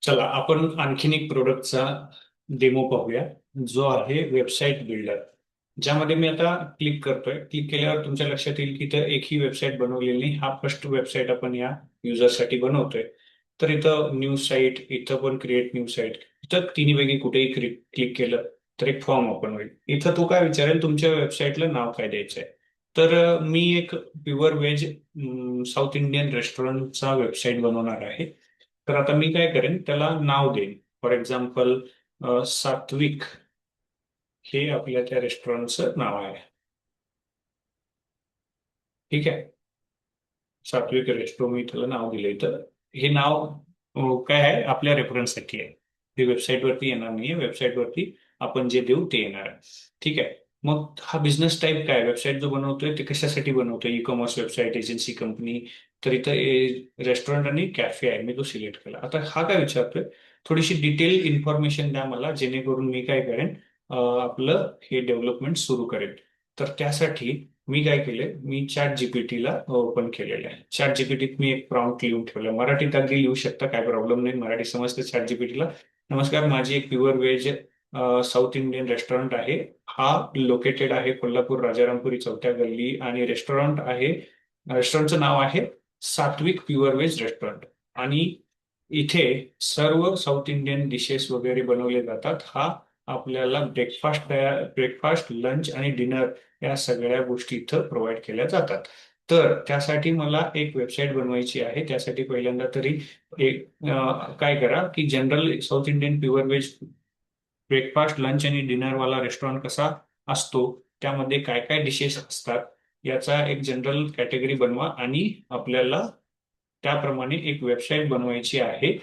चला आपण आणखीन एक प्रोडक्टचा डेमो पाहूया, जो आहे वेबसाईट बिल्डर. ज्यामध्ये मी आता क्लिक करतोय. क्लिक केल्यावर तुमच्या लक्षात येईल की इथं एकही वेबसाईट बनवलेली नाही. हा फर्स्ट वेबसाईट आपण या युजरसाठी बनवतोय. तर इथं न्यू साईट, इथं पण क्रिएट न्यू साईट, इथं तिन्हीपैकी कुठेही क्लिक केलं तर एक फॉर्म ओपन होईल. इथं तो काय विचारेल, तुमच्या वेबसाईटला नाव काय द्यायचं आहे. तर मी एक प्युअर व्हेज साऊथ इंडियन रेस्टॉरंटचा वेबसाईट बनवणार आहे. तर आता मी काय करेन, त्याला नाव देईन. फॉर एक्झाम्पल सात्विक हे आपल्या त्या रेस्टॉरंटचं नाव आहे. ठीक आहे. सात्विक रेस्टो मी त्याला नाव दिलंय. तर हे नाव काय आहे, आपल्या रेफरन्ससाठी आहे. ते वेबसाईटवरती येणार नाहीये. वेबसाईटवरती आपण जे देऊ ते येणार आहे. ठीक आहे. मग हा बिझनेस टाईप काय, वेबसाईट जो बनवतोय ते कशासाठी बनवतोय, e commerce website, agency company. तर इथं रेस्टॉरंट आणि कॅफे आहे, मी तो सिलेक्ट केला. आता हा काय विचारतोय, थोडीशी डिटेल इन्फॉर्मेशन द्या मला, जेणेकरून मी काय करेन, आपलं हे डेव्हलपमेंट सुरू करेन. तर त्यासाठी मी काय केले, मी चॅट जीपीटीला ओपन केलेलं आहे. चॅट जीपीटीत मी एक प्रॉम्प्ट लिहून ठेवला. मराठीत अगदी लिहू शकता, काय प्रॉब्लेम नाही, मराठी समजते चॅट जीपीटीला. नमस्कार, माझी एक pure veg South Indian restaurant आहे. हा लोकेटेड आहे कोल्हापूर राजारामपुरी चौथ्या गल्ली, आणि रेस्टॉरंटचं नाव आहे सात्विक प्युअर व्हेज रेस्टॉरंट. आणि इथे सर्व साऊथ इंडियन डिशेस वगैरे बनवले जातात. हा आपल्याला ब्रेकफास्ट, लंच आणि डिनर या सगळ्या गोष्टी इथं प्रोव्हाइड केल्या जातात. तर त्यासाठी मला एक वेबसाईट बनवायची आहे. त्यासाठी पहिल्यांदा तरी एक काय करा की general south Indian pure veg breakfast, lunch आणि डिनर वाला रेस्टॉरंट कसा असतो, त्यामध्ये काय काय डिशेस असतात, याचा एक जनरल कॅटेगरी बनवा. आणि आपल्याला त्याप्रमाणे एक वेबसाईट बनवायची आहे.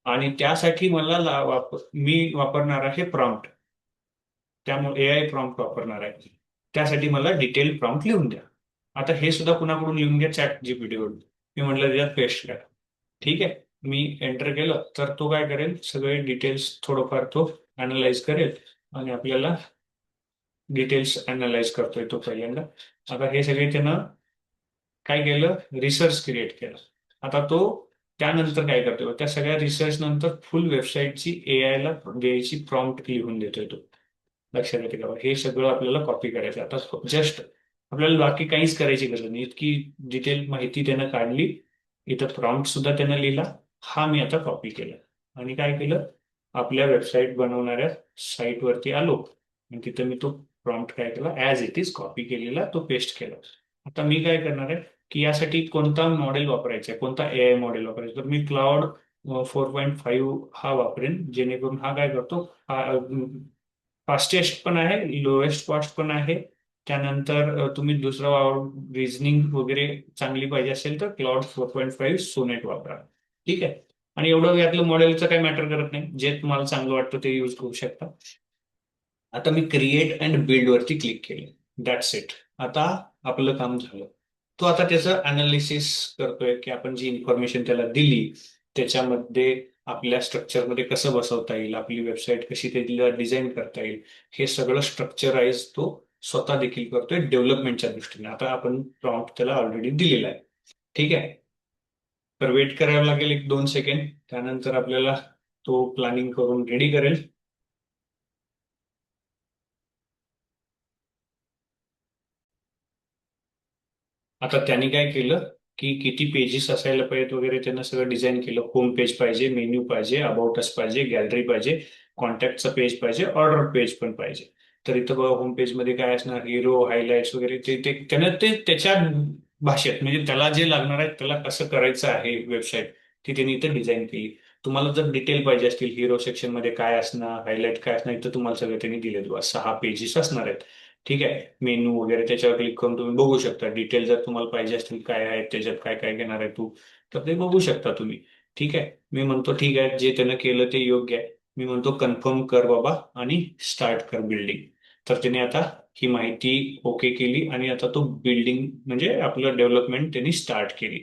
आणि त्यासाठी मी वापरणार आहे प्रॉम्प्ट. त्यामुळे एआय प्रॉम्प्ट वापरणार आहे. त्यासाठी मला डिटेल प्रॉम्प्ट लिहून द्या. आता हे सुद्धा कुणाकडून लिहून घ्या, चॅट जीपीटीकडून. मी म्हटलं त्याच्यात पेस्ट करा. ठीक आहे. मी एंटर केलं तर तो काय करेल, सगळे डिटेल्स थोडंफार तो अनालाइज करेल. आणि आपल्याला डिटेल्स अनालाइज करतोय तो पहिल्यांदा. आता हे सगळे त्यानं काय केलं, रिसर्च क्रिएट केलं. आता तो त्यानंतर काय करतोय, त्या सगळ्या रिसर्च नंतर फुल वेबसाईटची एआय ला द्यायची प्रॉम्प्ट लिहून देतोय तो. लक्षात येते का? हे सगळं आपल्याला कॉपी करायचं. आता जस्ट आपल्याला बाकी काहीच करायची गरज नाही, इतकी डिटेल माहिती त्यानं काढली. इथं प्रॉम्प्ट सुद्धा त्यानं लिहिला. हा मी आता कॉपी केला. आणि काय केलं, आपल्या वेबसाईट बनवणाऱ्या साईटवरती आलो. आणि तिथं मी तो प्रॉम्प्ट काय केला, ऍज इट इज कॉपी केलेला तो पेस्ट केला. आता मी काय करणार आहे की यासाठी कोणता मॉडेल वापरायचा आहे, कोणता एआय मॉडेल वापरायचा, तर मी क्लाउड 4.5 हा वापरेन. जेणेकरून हा काय करतो, हा फास्टेस्ट पण आहे, लोएस्ट कॉस्ट पण आहे. त्यानंतर तुम्ही दुसरा रिझनिंग वगैरे चांगली पाहिजे असेल तर क्लाउड 4.5 सोनेट वापरा. ठीक आहे. आणि एवढं यातलं मॉडेलचं काही मॅटर करत नाही, जे तुम्हाला चांगलं वाटतं ते यूज करू शकता. आता मी क्रिएट अँड बिल्ड वरती क्लिक केले. That's it. आता आपलं काम झालं. तो आता त्याचं अनालिसिस करतोय की आपण जी इन्फॉर्मेशन त्याला दिली त्याच्यामध्ये आपल्या स्ट्रक्चरमध्ये कसं बसवता येईल, आपली वेबसाईट कशी त्याला डिझाईन करता येईल, हे सगळं स्ट्रक्चराईज तो स्वतः देखील करतोय डेव्हलपमेंटच्या दृष्टीने. आता आपण प्रॉम्प्ट त्याला ऑलरेडी दिलेला आहे. ठीक आहे. तर वेट करावं लागेल 1-2 सेकंड. त्यानंतर आपल्याला तो प्लॅनिंग करून रेडी करेल. आता त्यांनी काय केलं की किती पेजेस असायला पाहिजेत वगैरे त्यांना सगळं डिझाईन केलं. होम पेज पाहिजे, मेन्यू पाहिजे, अबाउट अस पाहिजे, गॅलरी पाहिजे, कॉन्टॅक्टचं पेज पाहिजे, ऑर्डर पेज पण पाहिजे. तर इथं बघा होम पेज मध्ये काय असणार, हिरो, हायलाइट्स वगैरे ते ते त्यानं ते त्याच्या भाषेत, म्हणजे त्याला जे लागणार आहे त्याला कसं करायचं आहे वेबसाईट, ती त्यांनी इथं डिझाईन केली. तुम्हाला जर डिटेल पाहिजे असतील, हिरो सेक्शन मध्ये काय असणार, हायलाइट काय असणार, इथं तुम्हाला सगळं त्यांनी दिले. 6 पेजेस असणार आहेत. ठीक आहे. मेनू वगैरे त्याच्यावर क्लिक करून तुम्ही बघू शकता. डिटेल जर तुम्हाला पाहिजे असतील काय आहे त्याच्यात, काय काय घेणार आहे तू, तर ते बघू शकता तुम्ही. ठीक आहे. मी म्हणतो ठीक आहे, जे त्यानं केलं ते योग्य आहे. मी म्हणतो कन्फर्म कर बाबा आणि स्टार्ट कर बिल्डिंग. तर त्याने आता ही माहिती ओके केली आणि आता तो बिल्डिंग म्हणजे आपलं डेव्हलपमेंट त्यांनी स्टार्ट केली.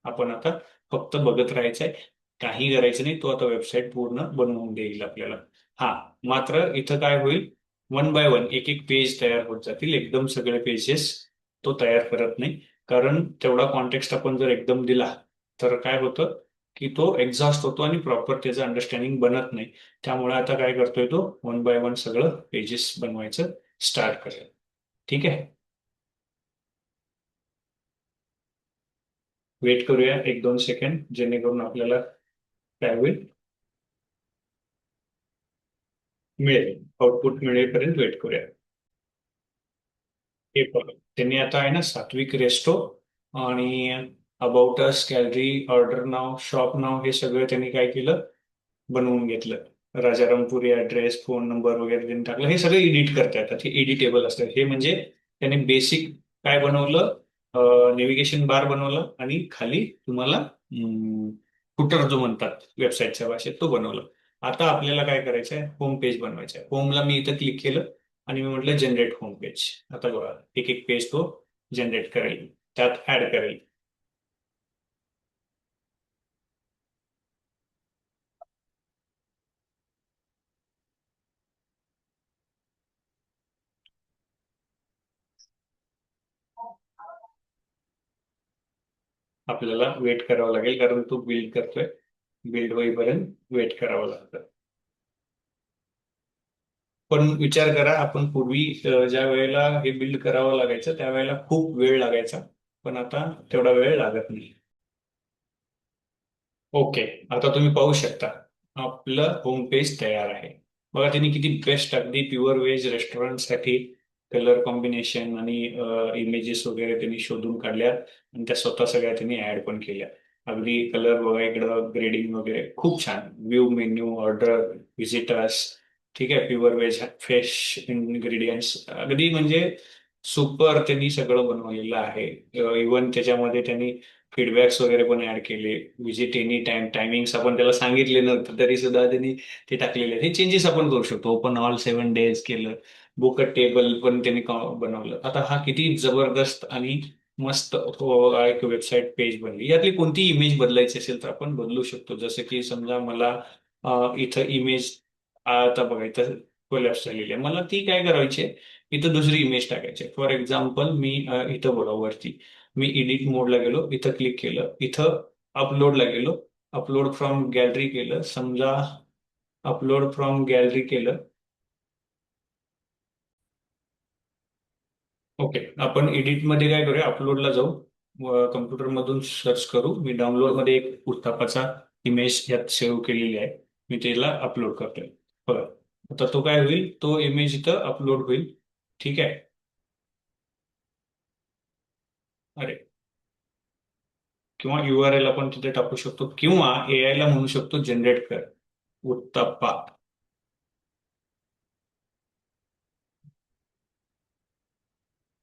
आपण आता फक्त बघत राहायचंय, काही करायचं नाही. तो आता वेबसाईट पूर्ण बनवून देईल आपल्याला. हा, मात्र इथं काय होईल, वन बाय वन एक एक पेज तयार होत जातील. एकदम सगळे पेजेस तो तयार करत नाही. कारण तेवढा कॉन्टेक्स्ट आपण जर एकदम दिला तर काय होतं की तो एक्झॉस्ट होतो आणि प्रॉपर त्याचं अंडरस्टँडिंग बनत नाही. त्यामुळे आता काय करतोय तो, वन बाय वन सगळं पेजेस बनवायचं स्टार्ट करेल. ठीक आहे, वेट करूया 1-2 सेकंड, जेणेकरून आपल्याला काय होईल, मिळेल, आउटपुट मिळेपर्यंत वेट करूया. हे बघा, त्यांनी आता आहे ना सात्विक रेस्टो आणि अबाउट अस, गॅलरी, ऑर्डर नाव, शॉप नाव, हे सगळं त्यांनी काय केलं, बनवून घेतलं. राजारामपुरी ऍड्रेस, फोन नंबर वगैरे त्यांनी टाकलं. हे सगळं एडिट करता येतात, हे एडिटेबल असतात. हे म्हणजे त्याने बेसिक काय बनवलं, नेव्हिगेशन बार बनवलं आणि खाली तुम्हाला फुटर जो म्हणतात वेबसाईटच्या भाषेत तो बनवला. आता आपल्याला काय करायचं आहे, होम पेज बनवायचं आहे. होमला मी इथं क्लिक केलं आणि मी म्हटलं जनरेट होम पेज. आता बघा, एक एक पेज तो जनरेट करेल, त्यात ऍड करेल. आपल्याला वेट करावं लागेल, कारण तो बिल्ड करतोय. बिल्ड होईपर्यंत वेट करावं लागतं. पण विचार करा, आपण पूर्वी ज्या वेळेला हे बिल्ड करावं लागायचं त्यावेळेला खूप वेळ लागायचा, पण आता तेवढा वेळ लागत नाही. ओके, आता तुम्ही पाहू शकता आपलं होम पेज तयार आहे. बघा त्यांनी किती बेस्ट, अगदी प्युअर व्हेज रेस्टॉरंटसाठी कलर कॉम्बिनेशन आणि इमेजेस वगैरे त्यांनी शोधून काढल्या आणि त्या स्वतः सगळ्या त्यांनी ऍड पण केल्या. अगदी कलर बघा इकडं, ग्रेडिंग वगैरे खूप छान. व्ह्यू मेन्यू, ऑर्डर, विजिटर्स, ठीक आहे, प्युअर व्हेज, फ्रेश इन्ग्रेडियंट्स, अगदी म्हणजे सुपर त्यांनी सगळं बनवलेलं आहे. इवन त्याच्यामध्ये त्यांनी फीडबॅक्स वगैरे पण ऍड केले. विजिट एनी टाइम, टायमिंग्स आपण त्याला सांगितले नव्हतं तरी सुद्धा त्यांनी ते टाकलेले आहेत. हे चेंजेस आपण करू शकतो. ओपन ऑल 7 days केलं, बुक टेबल पण त्यांनी बनवलं. आता हा किती जबरदस्त आणि मस्त एक वेबसाईट पेज बनली. यातली कोणती इमेज बदलायची असेल तर आपण बदलू शकतो. जसं की समजा मला इथं इमेज, आता बघा इथं कोलॅप्स झालेली आहे, मला ती काय करायची आहे, इथं दुसरी इमेज टाकायची आहे. फॉर एक्झाम्पल मी इथं बघा वरती, मी एडिट मोडला गेलो, इथं क्लिक केलं, इथं अपलोडला गेलो, अपलोड फ्रॉम गॅलरी केलं, समजा अपलोड फ्रॉम गॅलरी केलं. ओके, आपण एडिट मध्ये काय करूया, अपलोडला जाऊ, कम्प्युटर मधून सर्च करू. मी डाउनलोड मध्ये एक उत्तापाचा इमेज यात सेव्ह केलेली आहे, मी त्याला अपलोड करतोय. बघा, आता तो काय होईल, तो इमेज इथं अपलोड होईल. ठीक आहे, अरे, किंवा URL आपण तिथे टाकू शकतो, किंवा AI ला म्हणू शकतो जनरेट कर उत्तप्पा.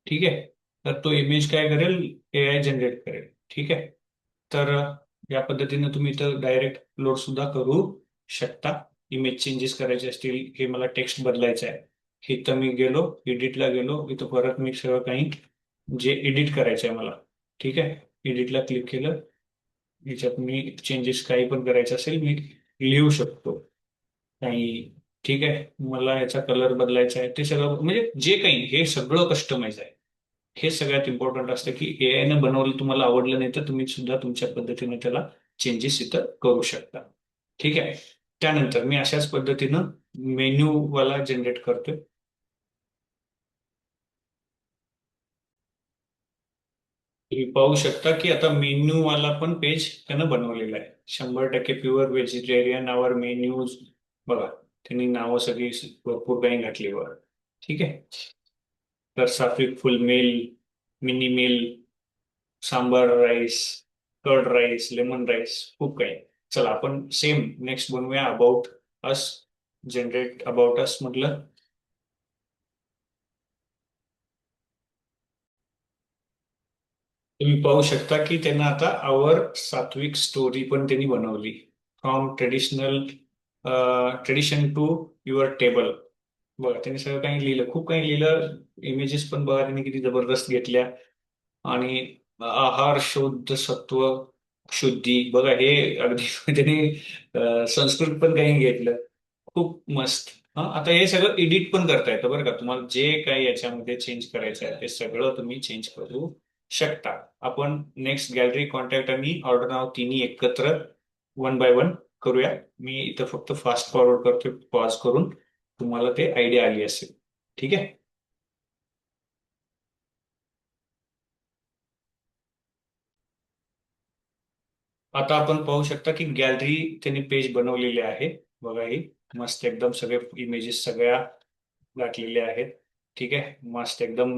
ठीक आहे, तर तो इमेज काय करेल, AI जनरेट करेल. ठीक आहे, तर या पद्धतीने तुम्ही इथं डायरेक्ट अपलोड सुद्धा करू शकता. इमेज चेंजेस करायचे असतील, हे मला टेक्स्ट बदलायचं आहे, इथं मी गेलो, एडिटला गेलो, इथं परत मी सगळं काही जे एडिट करायचं आहे मला, ठीक आहे, एडिटला क्लिक केलं, याच्यात मी चेंजेस काही पण करायचे असेल मी लिहू शकतो काही. ठीक आहे, मला याचा कलर बदलायचा आहे, ते सगळं म्हणजे जे काही, हे सगळं कस्टमाइज आहे. हे सगळ्यात इम्पॉर्टंट असतं की AI ने बनवलं, तुम्हाला आवडलं नाही तर तुम्ही सुद्धा तुमच्या पद्धतीने त्याला चेंजेस इथं करू शकता. ठीक आहे, त्यानंतर मी अशाच पद्धतीनं मेन्यू वाला जनरेट करतोय. तुम्ही पाहू शकता की आता मेन्यू वाला पण पेज त्यानं बनवलेला आहे. 100% प्युअर व्हेजिटेरियन आवर मेन्यूज. बघा, त्यांनी नावं सगळी भरपूर काही घातली बघा. ठीक आहे, तर सात्विक full meal, mini meal, sambar rice, curd rice, lemon rice, खूप काही. चला आपण सेम नेक्स्ट बनवूया about us. Generate about us म्हटलं, तुम्ही पाहू शकता की त्यांना आता आवर सात्विक स्टोरी पण त्यांनी बनवली. From tradition to your table. बघा, त्यांनी सगळं काही लिहिलं, खूप काही लिहिलं. इमेजेस पण बघा त्यांनी किती जबरदस्त घेतल्या. आणि आहार शुद्ध सत्व शुद्धी, बघा हे अगदी त्यांनी संस्कृत पण काही घेतलं. खूप मस्त. हा, आता हे सगळं एडिट पण करता येतं बरं का, तुम्हाला जे काही याच्यामध्ये चेंज करायचं आहे ते सगळं तुम्ही चेंज करू शकता. आपण नेक्स्ट गॅलरी, कॉन्टॅक्ट आणि ऑर्डर नाव तिन्ही एकत्र वन बाय वन करूया. मी इथं फक्त फास्ट फॉरवर्ड करतोय पॉज करून, तुम्हाला ते आयडिया आली असेल. ठीक आहे. आता आपण पाहू शकता की गॅलरी त्यांनी पेज बनवलेले आहे. बघा ही मस्त एकदम सगळे इमेजेस सगळ्या घातलेल्या आहेत. ठीक आहे, मस्त एकदम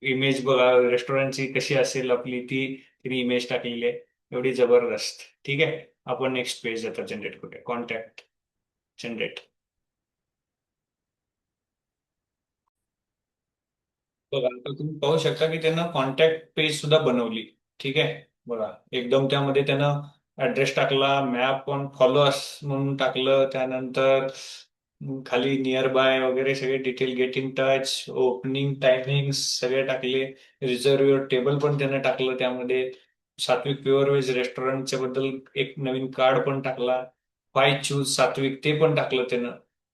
इमेज बघा रेस्टॉरंटची कशी असेल आपली ती तिने इमेज टाकलेली आहे. एवढी जबरदस्त. ठीक आहे, आपण नेक्स्ट पेज आता जनरेट करूया. Contact generate. बघा आता तुम्ही पाहू शकता की त्यांना कॉन्टॅक्ट पेज सुद्धा बनवली. ठीक आहे, बघा एकदम त्यामध्ये त्यानं ऍड्रेस टाकला, मॅप पण फॉलो अस म्हणून टाकलं, त्यानंतर खाली नियर बाय वगैरे सगळे detail, get in touch, opening timing सगळे टाकले. रिझर्व युअर टेबल पण त्यानं टाकलं त्यामध्ये. सात्विक प्युअर व्हेज रेस्टॉरंटच्या बद्दल एक नवीन कार्ड पण टाकला. फाय चूज सात्विक ते पण टाकलं त्यानं.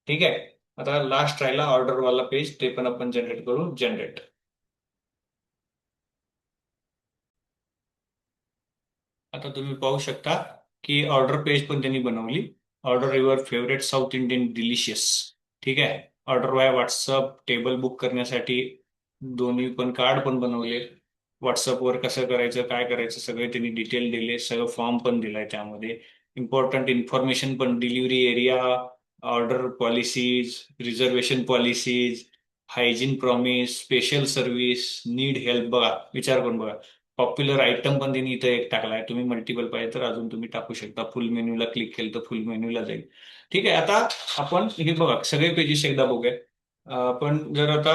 ठीक आहे, आता लास्ट राहिला ऑर्डर वाला पेज, ते पण आपण जनरेट करू. जनरेट. आता तुम्ही पाहू शकता की ऑर्डर पेज पण त्यांनी बनवली. Order your favourite south Indian delicious. ठीक आहे, order Y WhatsApp, table book करण्यासाठी दोन्ही पण कार्ड पण बनवले. व्हॉट्सअपवर कसं करायचं काय करायचं सगळे त्यांनी डिटेल दिले. सगळं फॉर्म पण दिलाय त्यामध्ये. इम्पॉर्टंट इन्फॉर्मेशन पण, delivery area, order policies, reservation policies, hygiene promise, special service, need help. बघा विचार करून बघा. पॉप्युलर आयटम पण त्यांनी इथं एक टाकलाय. तुम्ही मल्टिपल पाहिजे तर अजून तुम्ही टाकू शकता. फुल मेन्यूला क्लिक केलं तर फुल मेन्यूला जाईल. ठीक आहे, आता आपण हे बघा सगळे पेजेस एकदा बघूया. आपण जर आता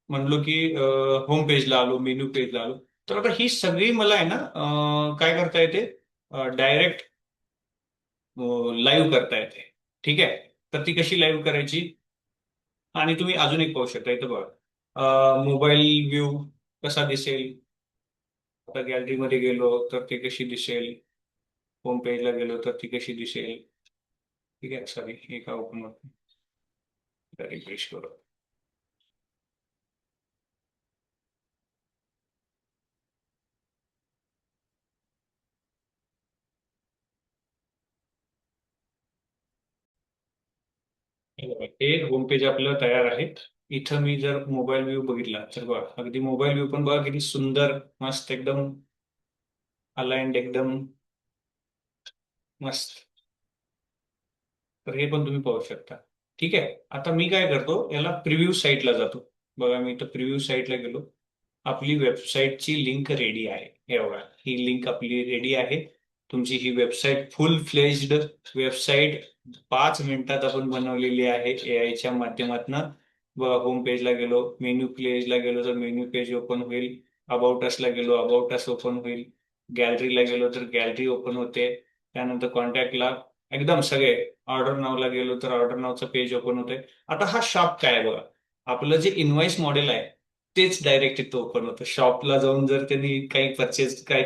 म्हणलो की होम पेजला आलो, मेन्यू पेजला आलो, तर आता ही सगळी मला आहे ना काय करता येते, डायरेक्ट लाईव्ह करता येते. ठीक आहे, तर ती कशी लाईव्ह करायची. आणि तुम्ही अजून एक पाहू शकता इथं बघा, मोबाईल व्ह्यू कसा दिसेल. आता गॅलरीमध्ये गेलो तर ती कशी दिसेल, होम पेजला गेलो तर ती कशी दिसेल. ठीक आहे, सॉरी हे का ओपन होत रिफ्रेश करू. हे बघा, हे होम पेज आपलं तयार आहे. इथं मी जर मोबाईल व्ह्यू बघितला तर बघा अगदी मोबाईल व्ह्यू पण बघा किती सुंदर, मस्त एकदम अलाइंड, एकदम मस्त. तर हे पण तुम्ही पाहू शकता. ठीक आहे, आता मी काय करतो याला प्रिव्ह्यू साईटला जातो. बघा मी इथं प्रिव्ह्यू साईटला गेलो. आपली वेबसाईटची लिंक रेडी आहे. हे बघा ही लिंक आपली रेडी आहे. तुमची ही वेबसाईट फुल फ्लेज्ड वेबसाईट 5 मिनिटात आपण बनवलेली आहे एआयच्या माध्यमातून. होम पेजला गेलो, मेन्यू पेजला गेलो तर मेन्यू पेज ओपन होईल. अबाउट असला गेलो, अबाउट अस ओपन होईल. गॅलरीला गेलो तर गॅलरी ओपन होते. त्यानंतर कॉन्टॅक्टला एकदम सगळे, ऑर्डर नावला गेलो तर ऑर्डर नावचं पेज ओपन होते. आता हा शॉप काय आहे बघा, आपलं जे इनव्हॉइस मॉडेल आहे तेच डायरेक्ट इथं ओपन होतं. शॉपला जाऊन जर त्यांनी काही परचेस काय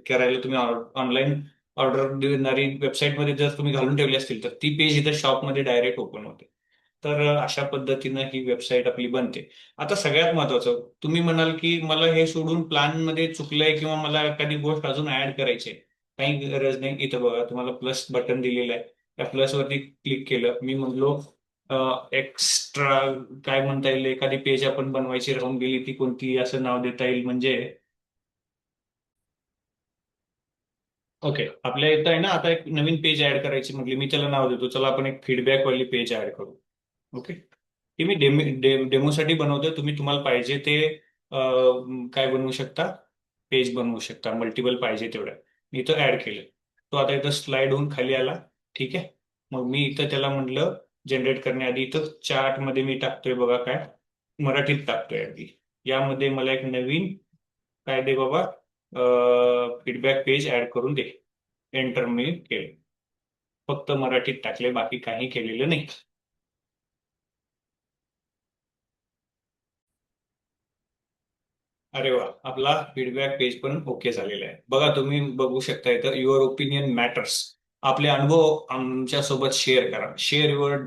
करायला तुम्ही ऑनलाईन ऑर्डर देणारी वेबसाईटमध्ये जर तुम्ही घालून ठेवली असतील तर ती पेज इथं शॉपमध्ये डायरेक्ट ओपन होते. तर अशा पद्धतीनं ही वेबसाईट आपली बनते. आता सगळ्यात महत्वाचं, तुम्ही म्हणाल की मला हे सोडून प्लॅन मध्ये चुकलंय किंवा मला एखादी गोष्ट अजून ऍड करायची आहे. काही गरज नाही. इथं बघा तुम्हाला प्लस बटन दिलेलं आहे. त्या प्लस वरती क्लिक केलं, मी म्हणलो एक्स्ट्रा काय म्हणता येईल, एखादी पेज आपण बनवायची राहून गेली ती कोणती असं नाव देता येईल म्हणजे. ओके, आपल्या इथं आहे ना आता एक नवीन पेज ऍड करायची म्हटली, मी त्याला नाव देतो. चला आपण एक फीडबॅक वाली पेज ऍड करू. ओके, ती मी डेमोसाठी बनवतोय. तुम्ही तुम्हाला पाहिजे ते काय बनवू शकता, पेज बनवू शकता. मल्टिपल पाहिजे तेवढ्या मी इथं ऍड केलं. तो आता इथं स्लाइड होऊन खाली आला. ठीक आहे, मग मी इथं त्याला म्हटलं जनरेट करण्याआधी इथं चार्ट मध्ये मी टाकतोय बघा काय, मराठीत टाकतोय अगदी. यामध्ये मला एक नवीन काय दे बाबा, फीडबॅक पेज ऍड करून दे. एंटर मी केलं. फक्त मराठीत टाकले, बाकी काही केलेलं नाही. अरे वा, आपला फीडबॅक पेज पण ओके झालेला आहे. बघा तुम्ही बघू शकता इथं युअर ओपिनियन मॅटर्स. आपले अनुभव आमच्या सोबत शेअर करा. Share your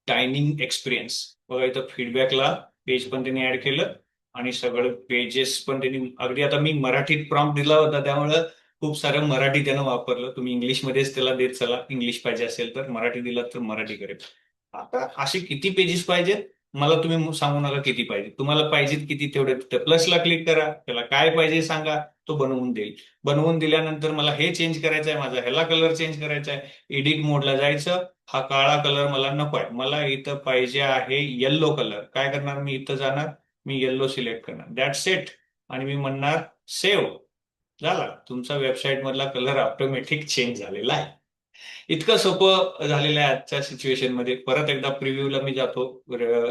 dining experience. बघा इथं फीडबॅकला पेज पण त्यांनी ऍड केलं आणि सगळं पेजेस पण त्यांनी अगदी, आता मी मराठीत प्रॉम्प्ट दिला होता त्यामुळं खूप सारं मराठी त्यानं वापरलं. तुम्ही इंग्लिशमध्येच त्याला देत चला. इंग्लिश पाहिजे असेल तर मराठी दिलात तर मराठी करेल. आता असे किती पेजेस पाहिजेत मला तुम्ही सांगू नका किती पाहिजे. तुम्हाला पाहिजेत किती तेवढे प्लसला क्लिक करा. त्याला काय पाहिजे सांगा, तो बनवून देईल. बनवून दिल्यानंतर मला हे चेंज करायचं आहे, माझा ह्याला कलर चेंज करायचा आहे, एडिट मोडला जायचं. हा काळा कलर मला नको आहे, मला इथं पाहिजे आहे येल्लो कलर. काय करणार मी, इथं जाणार, मी येल्लो सिलेक्ट करणार, दॅट्स इट. आणि मी म्हणणार सेव्ह. झाला, तुमचा वेबसाईट मधला कलर ऑटोमॅटिक चेंज झालेला आहे. इतकं सोपं झालेलं आहे आजच्या सिच्युएशन मध्ये. परत एकदा प्रिव्ह्यूला मी जातो.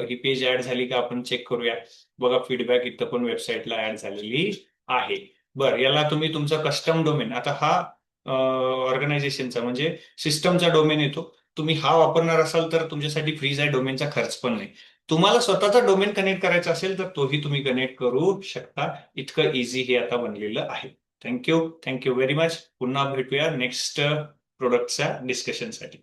ही पेज ऍड झाली का आपण चेक करूया. बघा फीडबॅक इथं पण वेबसाईटला ऍड झालेली आहे. बरं, याला तुम्ही तुमचा कस्टम डोमेन, आता हा ऑर्गनायझेशनचा म्हणजे सिस्टमचा डोमेन येतो. तुम्ही हा वापरणार असाल तर तुमच्यासाठी फ्रीज आहे, डोमेनचा खर्च पण नाही. तुम्हाला स्वतःचा डोमेन कनेक्ट करायचा असेल तर तोही तुम्ही कनेक्ट करू शकता. इतकं इझी हे आता बनलेलं आहे. Thank you very much. पुन्हा भेटूया नेक्स्ट प्रोडक्टच्या डिस्कशनसाठी.